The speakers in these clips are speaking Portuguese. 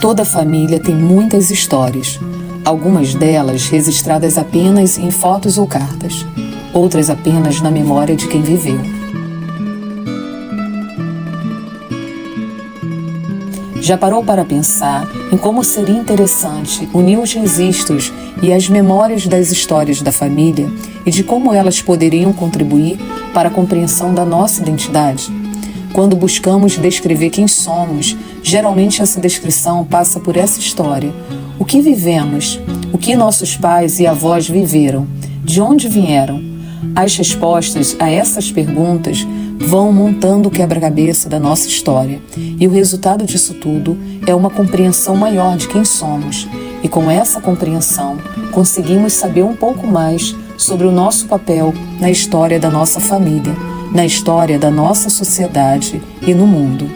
Toda família tem muitas histórias, algumas delas registradas apenas em fotos ou cartas, outras apenas na memória de quem viveu. Já parou para pensar em como seria interessante unir os registros e as memórias das histórias da família e de como elas poderiam contribuir para a compreensão da nossa identidade? Quando buscamos descrever quem somos, geralmente essa descrição passa por essa história. O que vivemos? O que nossos pais e avós viveram? De onde vieram? As respostas a essas perguntas vão montando o quebra-cabeça da nossa história, e o resultado disso tudo é uma compreensão maior de quem somos, e com essa compreensão conseguimos saber um pouco mais sobre o nosso papel na história da nossa família, na história da nossa sociedade e no mundo.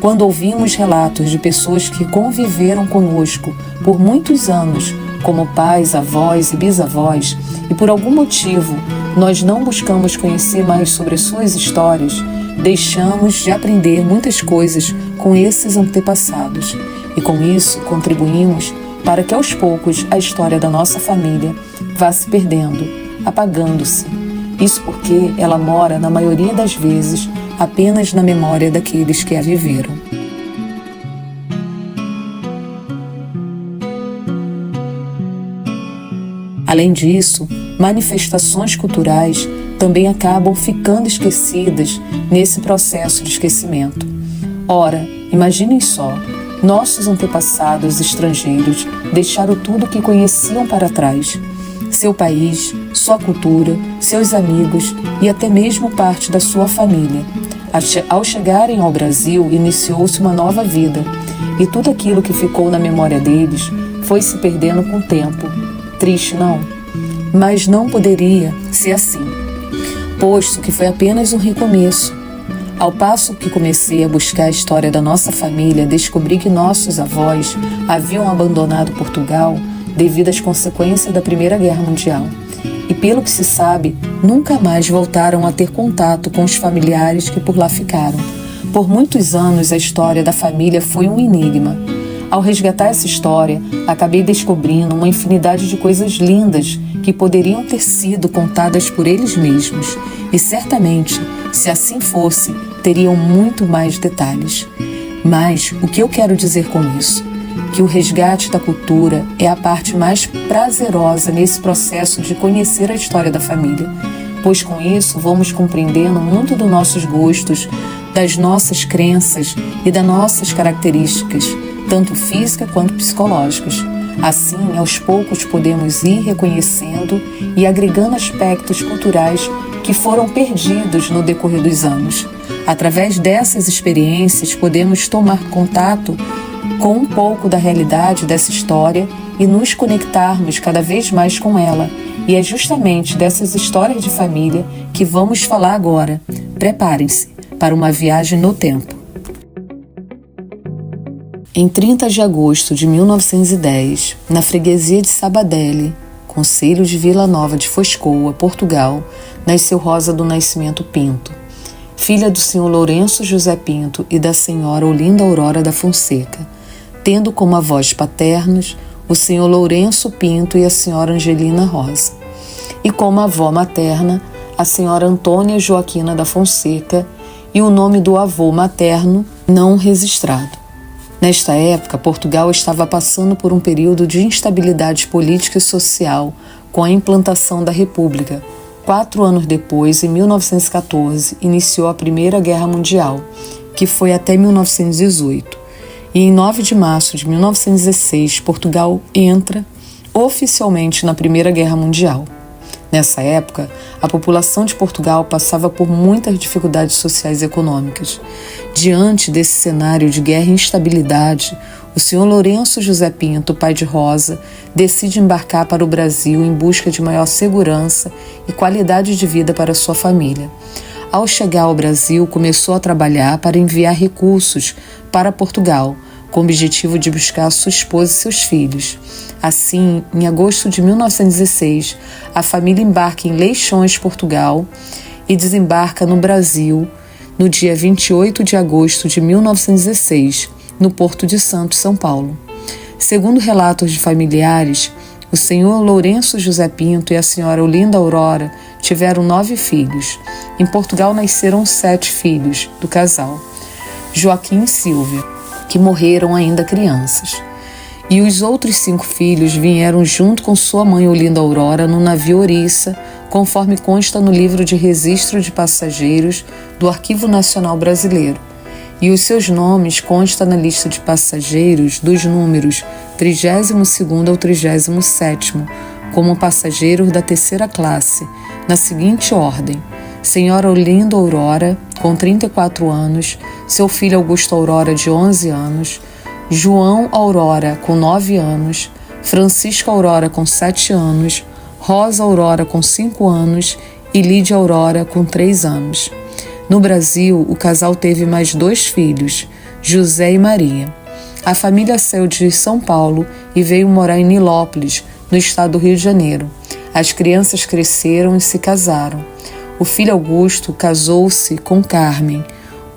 Quando ouvimos relatos de pessoas que conviveram conosco por muitos anos, como pais, avós e bisavós, e por algum motivo nós não buscamos conhecer mais sobre as suas histórias, deixamos de aprender muitas coisas com esses antepassados, e com isso contribuímos para que aos poucos a história da nossa família vá se perdendo, apagando-se. Isso porque ela mora, na maioria das vezes, apenas na memória daqueles que a viveram. Além disso, manifestações culturais também acabam ficando esquecidas nesse processo de esquecimento. Ora, imaginem só, nossos antepassados estrangeiros deixaram tudo o que conheciam para trás. Seu país, sua cultura, seus amigos e até mesmo parte da sua família. Ao chegarem ao Brasil, iniciou-se uma nova vida, e tudo aquilo que ficou na memória deles foi se perdendo com o tempo. Triste, não? Mas não poderia ser assim, posto que foi apenas um recomeço. Ao passo que comecei a buscar a história da nossa família, descobri que nossos avós haviam abandonado Portugal devido às consequências da Primeira Guerra Mundial. E pelo que se sabe, nunca mais voltaram a ter contato com os familiares que por lá ficaram. Por muitos anos, a história da família foi um enigma. Ao resgatar essa história, acabei descobrindo uma infinidade de coisas lindas que poderiam ter sido contadas por eles mesmos. E certamente, se assim fosse, teriam muito mais detalhes. Mas o que eu quero dizer com isso? Que o resgate da cultura é a parte mais prazerosa nesse processo de conhecer a história da família, pois com isso vamos compreendendo muito dos nossos gostos, das nossas crenças e das nossas características, tanto físicas quanto psicológicas. Assim, aos poucos podemos ir reconhecendo e agregando aspectos culturais que foram perdidos no decorrer dos anos. Através dessas experiências, podemos tomar contato com um pouco da realidade dessa história e nos conectarmos cada vez mais com ela. E é justamente dessas histórias de família que vamos falar agora. Preparem-se para uma viagem no tempo. Em 30 de agosto de 1910, na freguesia de Sabadell, concelho de Vila Nova de Foscoa, Portugal, nasceu Rosa do Nascimento Pinto, filha do senhor Lourenço José Pinto e da senhora Olinda Aurora da Fonseca, tendo como avós paternos o senhor Lourenço Pinto e a senhora Angelina Rosa, e como avó materna a senhora Antônia Joaquina da Fonseca e o nome do avô materno não registrado. Nesta época, Portugal estava passando por um período de instabilidade política e social com a implantação da República. 4 anos depois, em 1914, iniciou a Primeira Guerra Mundial, que foi até 1918. E em 9 de março de 1916, Portugal entra oficialmente na Primeira Guerra Mundial. Nessa época, a população de Portugal passava por muitas dificuldades sociais e econômicas. Diante desse cenário de guerra e instabilidade, o senhor Lourenço José Pinto, pai de Rosa, decide embarcar para o Brasil em busca de maior segurança e qualidade de vida para sua família. Ao chegar ao Brasil, começou a trabalhar para enviar recursos para Portugal, com o objetivo de buscar sua esposa e seus filhos. Assim, em agosto de 1916, a família embarca em Leixões, Portugal, e desembarca no Brasil no dia 28 de agosto de 1916, no Porto de Santos, São Paulo. Segundo relatos de familiares, o senhor Lourenço José Pinto e a senhora Olinda Aurora tiveram 9 filhos. Em Portugal nasceram 7 filhos do casal, Joaquim e Silvia, que morreram ainda crianças. E os outros 5 filhos vieram junto com sua mãe Olinda Aurora no navio Ouriça, conforme consta no livro de registro de passageiros do Arquivo Nacional Brasileiro. E os seus nomes constam na lista de passageiros dos números 32º ao 37º, como passageiros da 3ª classe, na seguinte ordem: Senhora Olinda Aurora, com 34 anos, seu filho Augusto Aurora, de 11 anos, João Aurora, com 9 anos, Francisco Aurora, com 7 anos, Rosa Aurora, com 5 anos e Lídia Aurora, com 3 anos. No Brasil, o casal teve mais 2 filhos, José e Maria. A família saiu de São Paulo e veio morar em Nilópolis, no estado do Rio de Janeiro. As crianças cresceram e se casaram. O filho Augusto casou-se com Carmen.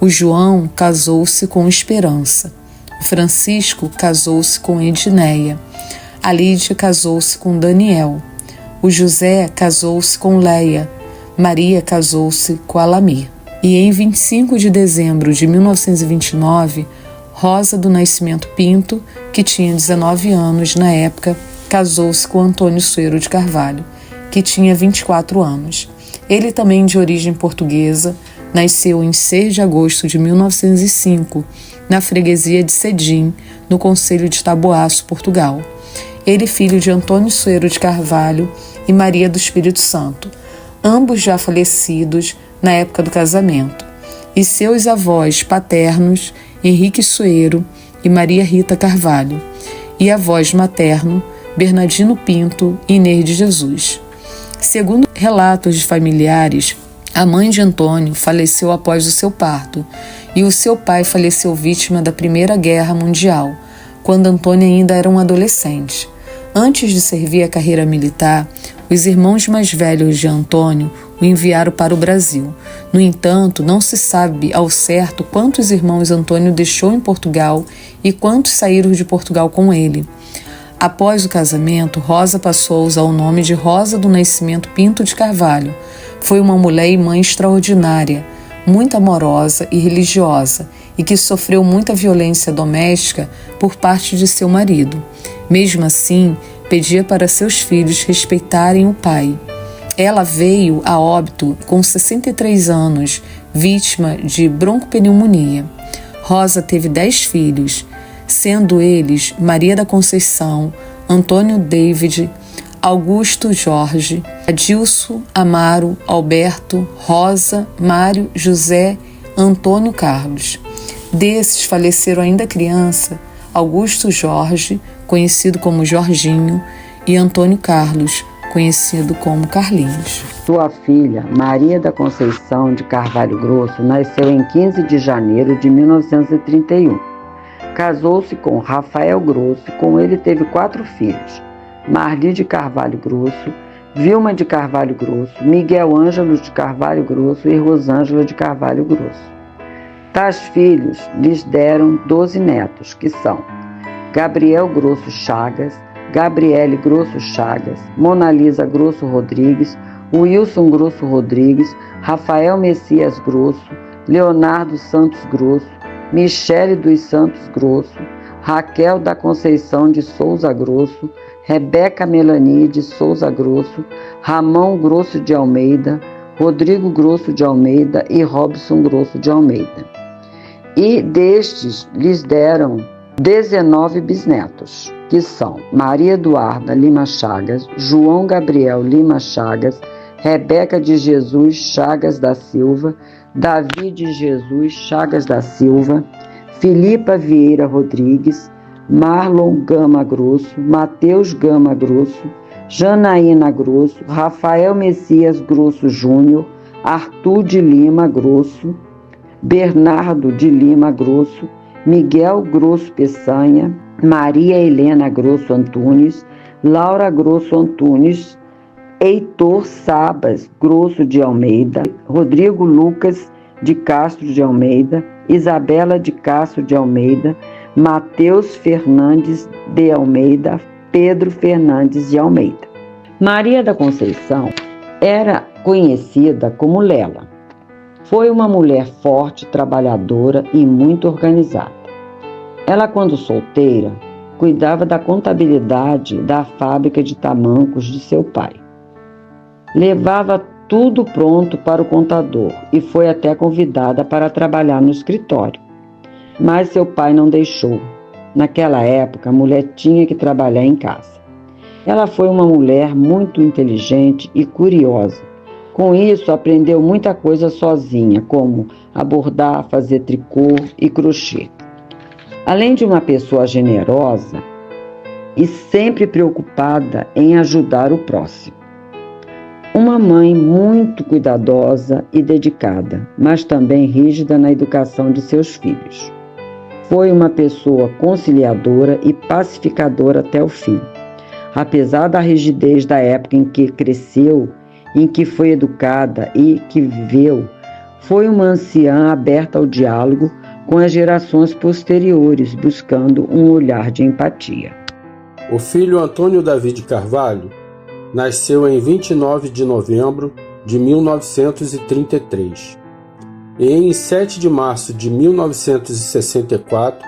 O João casou-se com Esperança. O Francisco casou-se com Edneia. A Lídia casou-se com Daniel. O José casou-se com Leia. Maria casou-se com Alamir. E em 25 de dezembro de 1929, Rosa do Nascimento Pinto, que tinha 19 anos na época, casou-se com Antônio Sueiro de Carvalho, que tinha 24 anos. Ele também de origem portuguesa, nasceu em 6 de agosto de 1905, na freguesia de Cedim, no concelho de Taboaço, Portugal. Ele filho de Antônio Sueiro de Carvalho e Maria do Espírito Santo, ambos já falecidos na época do casamento, e seus avós paternos, Henrique Sueiro e Maria Rita Carvalho, e avós materno, Bernardino Pinto e Inês de Jesus. Segundo relatos de familiares, a mãe de Antônio faleceu após o seu parto, e o seu pai faleceu vítima da Primeira Guerra Mundial, quando Antônio ainda era um adolescente. Antes de servir a carreira militar, os irmãos mais velhos de Antônio o enviaram para o Brasil. No entanto, não se sabe ao certo quantos irmãos Antônio deixou em Portugal e quantos saíram de Portugal com ele. Após o casamento, Rosa passou a usar o nome de Rosa do Nascimento Pinto de Carvalho. Foi uma mulher e mãe extraordinária, muito amorosa e religiosa, e que sofreu muita violência doméstica por parte de seu marido. Mesmo assim, pedia para seus filhos respeitarem o pai. Ela veio a óbito com 63 anos, vítima de broncopneumonia. Rosa teve 10 filhos, sendo eles Maria da Conceição, Antônio David, Augusto Jorge, Adilson, Amaro, Alberto, Rosa, Mário, José, Antônio Carlos. Desses faleceram ainda criança Augusto Jorge, conhecido como Jorginho, e Antônio Carlos, conhecido como Carlinhos. Sua filha, Maria da Conceição de Carvalho Grosso, nasceu em 15 de janeiro de 1931. Casou-se com Rafael Grosso e com ele teve 4 filhos: Marli de Carvalho Grosso, Vilma de Carvalho Grosso, Miguel Ângelo de Carvalho Grosso e Rosângela de Carvalho Grosso. Tais filhos lhes deram 12 netos, que são Gabriel Grosso Chagas, Gabriele Grosso Chagas, Monalisa Grosso Rodrigues, Wilson Grosso Rodrigues, Rafael Messias Grosso, Leonardo Santos Grosso, Michele dos Santos Grosso, Raquel da Conceição de Souza Grosso, Rebeca Melanie de Souza Grosso, Ramão Grosso de Almeida, Rodrigo Grosso de Almeida e Robson Grosso de Almeida. E destes lhes deram 19 bisnetos, que são Maria Eduarda Lima Chagas, João Gabriel Lima Chagas, Rebeca de Jesus Chagas da Silva, Davi de Jesus Chagas da Silva, Filipa Vieira Rodrigues, Marlon Gama Grosso, Mateus Gama Grosso, Janaína Grosso, Rafael Messias Grosso Júnior, Arthur de Lima Grosso, Bernardo de Lima Grosso, Miguel Grosso Peçanha, Maria Helena Grosso Antunes, Laura Grosso Antunes, Heitor Sabas Grosso de Almeida, Rodrigo Lucas de Castro de Almeida, Isabela de Castro de Almeida, Mateus Fernandes de Almeida, Pedro Fernandes de Almeida. Maria da Conceição era conhecida como Lela. Foi uma mulher forte, trabalhadora e muito organizada. Ela, quando solteira, cuidava da contabilidade da fábrica de tamancos de seu pai. Levava tudo pronto para o contador e foi até convidada para trabalhar no escritório. Mas seu pai não deixou. Naquela época, a mulher tinha que trabalhar em casa. Ela foi uma mulher muito inteligente e curiosa. Com isso, aprendeu muita coisa sozinha, como bordar, fazer tricô e crochê. Além de uma pessoa generosa e sempre preocupada em ajudar o próximo. Uma mãe muito cuidadosa e dedicada, mas também rígida na educação de seus filhos. Foi uma pessoa conciliadora e pacificadora até o fim. Apesar da rigidez da época em que cresceu, em que foi educada e que viveu, foi uma anciã aberta ao diálogo com as gerações posteriores, buscando um olhar de empatia. O filho Antônio Davi de Carvalho nasceu em 29 de novembro de 1933 e em 7 de março de 1964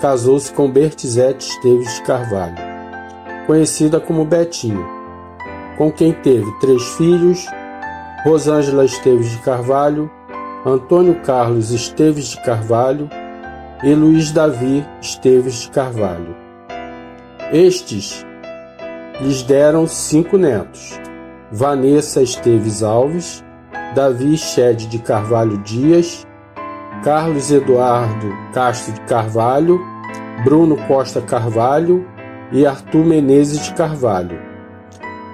casou-se com Bertizete Esteves de Carvalho, conhecida como Betinho, com quem teve 3 filhos: Rosângela Esteves de Carvalho, Antônio Carlos Esteves de Carvalho e Luiz Davi Esteves de Carvalho. Estes lhes deram 5 netos: Vanessa Esteves Alves, Davi Chede de Carvalho Dias, Carlos Eduardo Castro de Carvalho, Bruno Costa Carvalho e Arthur Menezes de Carvalho.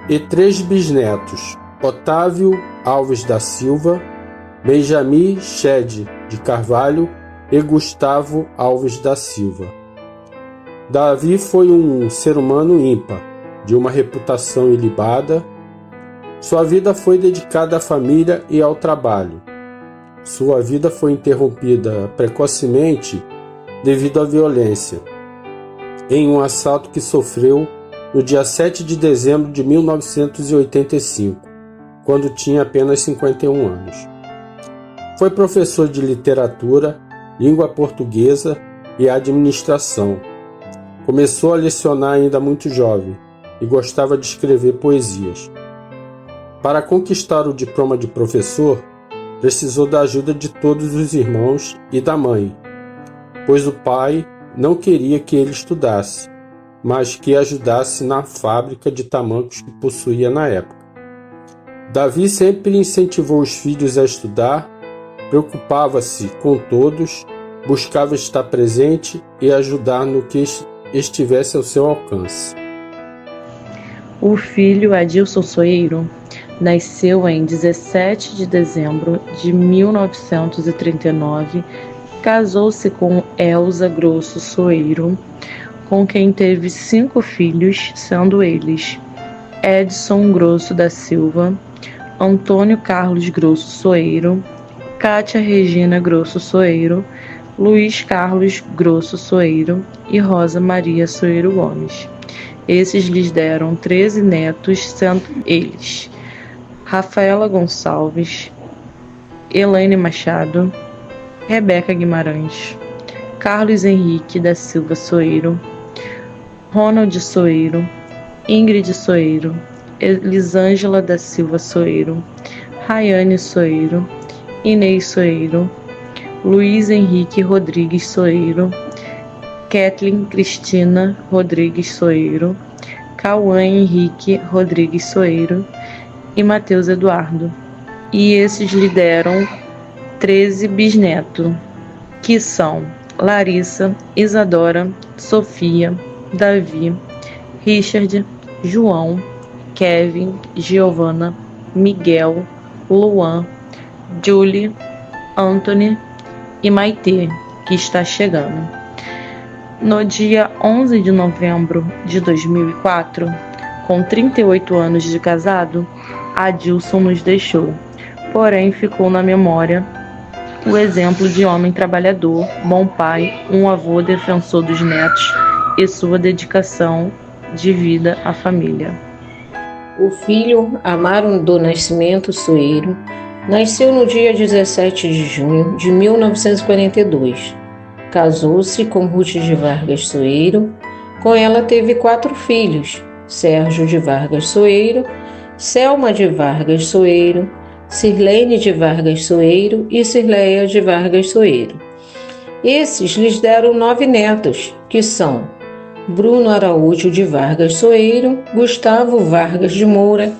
E 3 bisnetos: Otávio Alves da Silva, Benjamin Chede de Carvalho e Gustavo Alves da Silva. Davi foi um ser humano ímpar, de uma reputação ilibada. Sua vida foi dedicada à família e ao trabalho. Sua vida foi interrompida precocemente devido à violência, em um assalto que sofreu no dia 7 de dezembro de 1985, quando tinha apenas 51 anos. Foi professor de literatura, língua portuguesa e administração. Começou a lecionar ainda muito jovem e gostava de escrever poesias. Para conquistar o diploma de professor, precisou da ajuda de todos os irmãos e da mãe, pois o pai não queria que ele estudasse, mas que ajudasse na fábrica de tamancos que possuía na época. Davi sempre incentivou os filhos a estudar, preocupava-se com todos, buscava estar presente e ajudar no que estivesse ao seu alcance. O filho Adilson Soeiro nasceu em 17 de dezembro de 1939, casou-se com Elza Grosso Soeiro, com quem teve 5 filhos, sendo eles Edson Grosso da Silva, Antônio Carlos Grosso Soeiro, Cátia Regina Grosso Soeiro, Luiz Carlos Grosso Soeiro e Rosa Maria Soeiro Gomes. Esses lhes deram 13 netos, sendo eles Rafaela Gonçalves, Elaine Machado, Rebeca Guimarães, Carlos Henrique da Silva Soeiro, Ronald Soeiro, Ingrid Soeiro, Elisângela da Silva Soeiro, Rayane Soeiro, Inês Soeiro, Luiz Henrique Rodrigues Soeiro, Kathleen Cristina Rodrigues Soeiro, Cauã Henrique Rodrigues Soeiro e Mateus Eduardo. E esses lhe deram 13 bisnetos, que são Larissa, Isadora, Sofia, Davi, Richard, João, Kevin, Giovana, Miguel, Luan, Julie, Anthony e Maitê, que está chegando. No dia 11 de novembro de 2004, com 38 anos de casado, Adilson nos deixou, porém ficou na memória o exemplo de homem trabalhador, bom pai, um avô defensor dos netos e sua dedicação de vida à família. O filho Amaro do Nascimento Soeiro nasceu no dia 17 de junho de 1942. Casou-se com Ruth de Vargas Soeiro. Com ela teve 4 filhos: Sérgio de Vargas Soeiro, Selma de Vargas Soeiro, Sirlene de Vargas Soeiro e Sirleia de Vargas Soeiro. Esses lhes deram 9 netos, que são Bruno Araújo de Vargas Soeiro, Gustavo Vargas de Moura,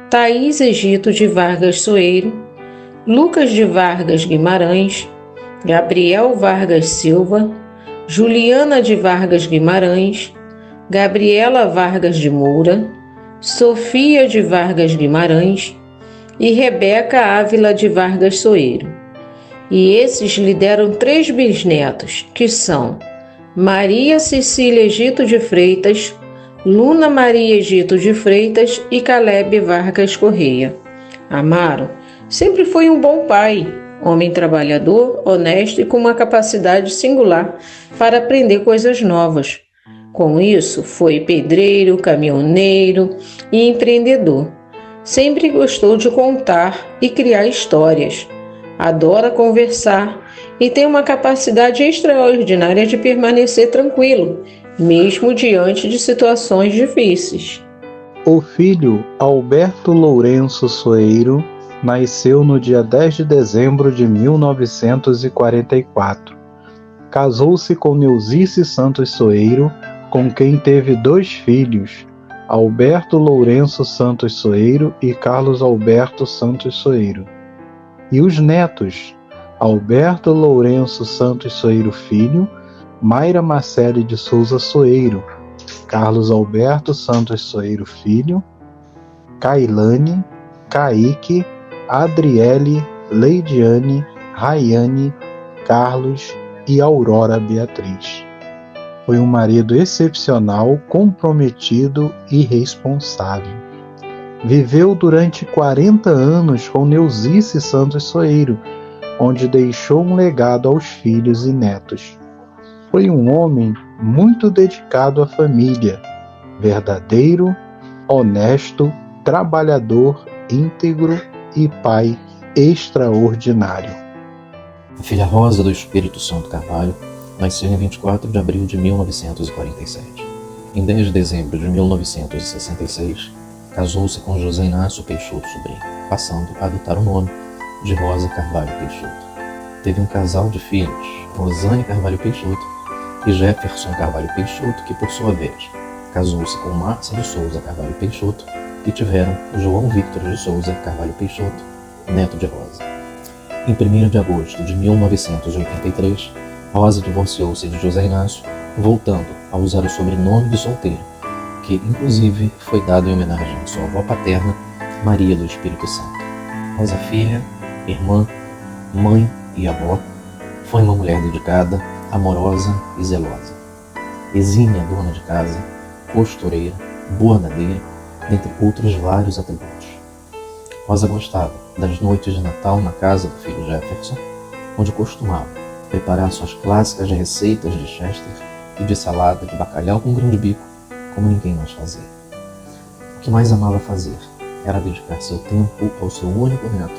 Thaís Egito de Vargas Soeiro, Lucas de Vargas Guimarães, Gabriel Vargas Silva, Juliana de Vargas Guimarães, Gabriela Vargas de Moura, Sofia de Vargas Guimarães e Rebeca Ávila de Vargas Soeiro. E esses lhe deram 3 bisnetos, que são Maria Cecília Egito de Freitas, Luna Maria Egito de Freitas e Caleb Vargas Correia. Amaro sempre foi um bom pai, homem trabalhador, honesto e com uma capacidade singular para aprender coisas novas. Com isso, foi pedreiro, caminhoneiro e empreendedor. Sempre gostou de contar e criar histórias. Adora conversar e tem uma capacidade extraordinária de permanecer tranquilo, mesmo diante de situações difíceis. O filho Alberto Lourenço Soeiro nasceu no dia 10 de dezembro de 1944. Casou-se com Neuzice Santos Soeiro, com quem teve 2 filhos, Alberto Lourenço Santos Soeiro e Carlos Alberto Santos Soeiro. E os netos, Alberto Lourenço Santos Soeiro Filho, Mayra Marcele de Souza Soeiro, Carlos Alberto Santos Soeiro Filho, Cailane, Kaique, Adriele, Leidiane, Rayane, Carlos e Aurora Beatriz. Foi um marido excepcional, comprometido e responsável. Viveu durante 40 anos com Neuzice Santos Soeiro, onde deixou um legado aos filhos e netos. Foi um homem muito dedicado à família, verdadeiro, honesto, trabalhador, íntegro e pai extraordinário. A filha Rosa do Espírito Santo Carvalho nasceu em 24 de abril de 1947. Em 10 de dezembro de 1966, casou-se com José Inácio Peixoto Sobrinho, passando a adotar o nome de Rosa Carvalho Peixoto. Teve um casal de filhos, Rosane Carvalho Peixoto e Jefferson Carvalho Peixoto, que por sua vez casou-se com Márcia de Souza Carvalho Peixoto e tiveram João Victor de Souza Carvalho Peixoto, neto de Rosa. Em 1º de agosto de 1983, Rosa divorciou-se de José Inácio, voltando a usar o sobrenome de solteiro, que inclusive foi dado em homenagem à sua avó paterna, Maria do Espírito Santo. Rosa filha, irmã, mãe e avó, foi uma mulher dedicada, amorosa e zelosa. Exímia dona de casa, costureira, bordadeira, dentre outros vários atributos. Rosa gostava das noites de Natal na casa do filho Jefferson, onde costumava preparar suas clássicas receitas de Chester e de salada de bacalhau com grão de bico, como ninguém mais fazia. O que mais amava fazer era dedicar seu tempo ao seu único neto,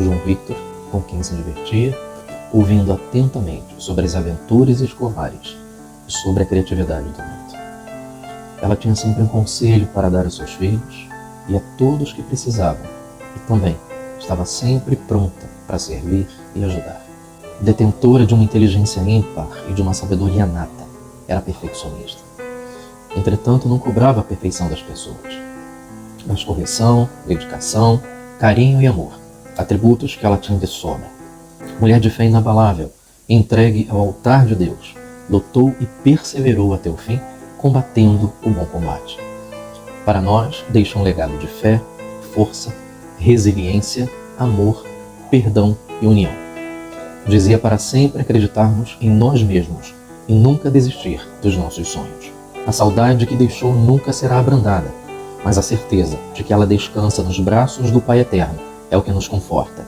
João Victor, com quem se divertia, ouvindo atentamente sobre as aventuras escolares e sobre a criatividade do neto. Ela tinha sempre um conselho para dar aos seus filhos e a todos que precisavam, e também estava sempre pronta para servir e ajudar. Detentora de uma inteligência ímpar e de uma sabedoria nata, era perfeccionista. Entretanto, não cobrava a perfeição das pessoas, mas correção, dedicação, carinho e amor, atributos que ela tinha de sobra. Mulher de fé inabalável, entregue ao altar de Deus, lutou e perseverou até o fim, combatendo o bom combate. Para nós, deixa um legado de fé, força, resiliência, amor, perdão e união. Dizia para sempre acreditarmos em nós mesmos e nunca desistir dos nossos sonhos. A saudade que deixou nunca será abrandada, mas a certeza de que ela descansa nos braços do Pai Eterno é o que nos conforta.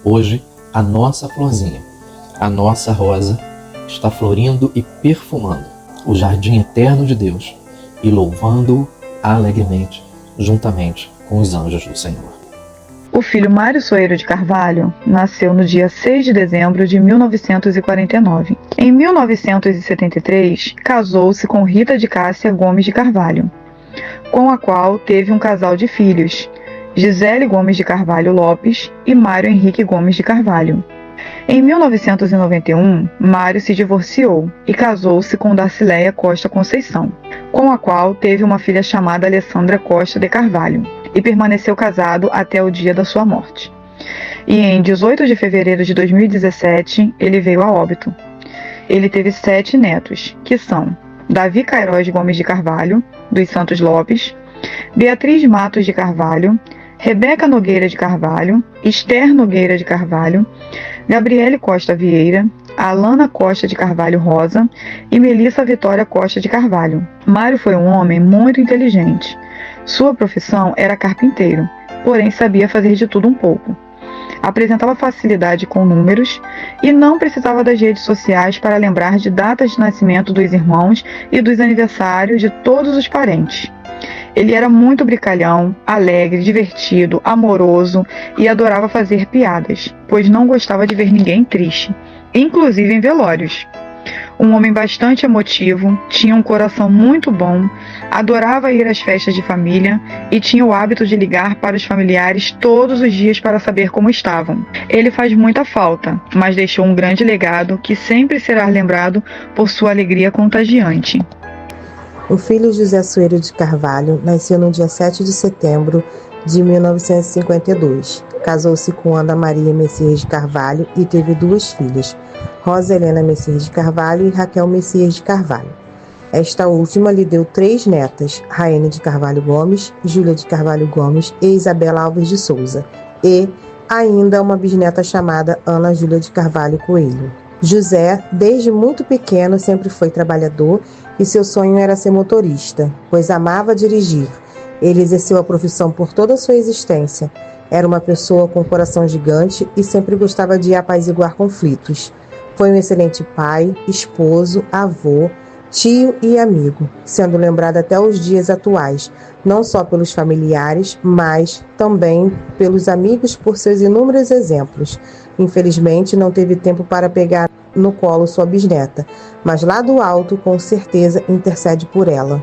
Hoje, a nossa florzinha, a nossa rosa, está florindo e perfumando o jardim eterno de Deus e louvando-o alegremente, juntamente com os anjos do Senhor. O filho Mário Soeiro de Carvalho nasceu no dia 6 de dezembro de 1949. Em 1973, casou-se com Rita de Cássia Gomes de Carvalho, com a qual teve um casal de filhos, Gisele Gomes de Carvalho Lopes e Mário Henrique Gomes de Carvalho. Em 1991, Mário se divorciou e casou-se com Darcileia Costa Conceição, com a qual teve uma filha chamada Alessandra Costa de Carvalho, e permaneceu casado até o dia da sua morte. E em 18 de fevereiro de 2017, ele veio a óbito. Ele teve 7 netos, que são Davi Queiroz Gomes de Carvalho, dos Santos Lopes, Beatriz Matos de Carvalho, Rebeca Nogueira de Carvalho, Esther Nogueira de Carvalho, Gabriele Costa Vieira, Alana Costa de Carvalho Rosa e Melissa Vitória Costa de Carvalho. Mário foi um homem muito inteligente. Sua profissão era carpinteiro, porém sabia fazer de tudo um pouco. Apresentava facilidade com números e não precisava das redes sociais para lembrar de datas de nascimento dos irmãos e dos aniversários de todos os parentes. Ele era muito brincalhão, alegre, divertido, amoroso e adorava fazer piadas, pois não gostava de ver ninguém triste, inclusive em velórios. Um homem bastante emotivo, tinha um coração muito bom, adorava ir às festas de família e tinha o hábito de ligar para os familiares todos os dias para saber como estavam. Ele faz muita falta, mas deixou um grande legado que sempre será lembrado por sua alegria contagiante. O filho José Soeiro de Carvalho nasceu no dia 7 de setembro de 1952. Casou-se com Ana Maria Messias de Carvalho e teve 2 filhas, Rosa Helena Messias de Carvalho e Raquel Messias de Carvalho. Esta última lhe deu 3 netas, Raene de Carvalho Gomes, Júlia de Carvalho Gomes e Isabela Alves de Souza, e ainda uma bisneta chamada Ana Júlia de Carvalho Coelho. José, desde muito pequeno, sempre foi trabalhador e seu sonho era ser motorista, pois amava dirigir. Ele exerceu a profissão por toda a sua existência. Era uma pessoa com um coração gigante e sempre gostava de apaziguar conflitos. Foi um excelente pai, esposo, avô, tio e amigo, sendo lembrado até os dias atuais, não só pelos familiares, mas também pelos amigos por seus inúmeros exemplos. Infelizmente, não teve tempo para pegar no colo sua bisneta, mas lá do alto, com certeza, intercede por ela.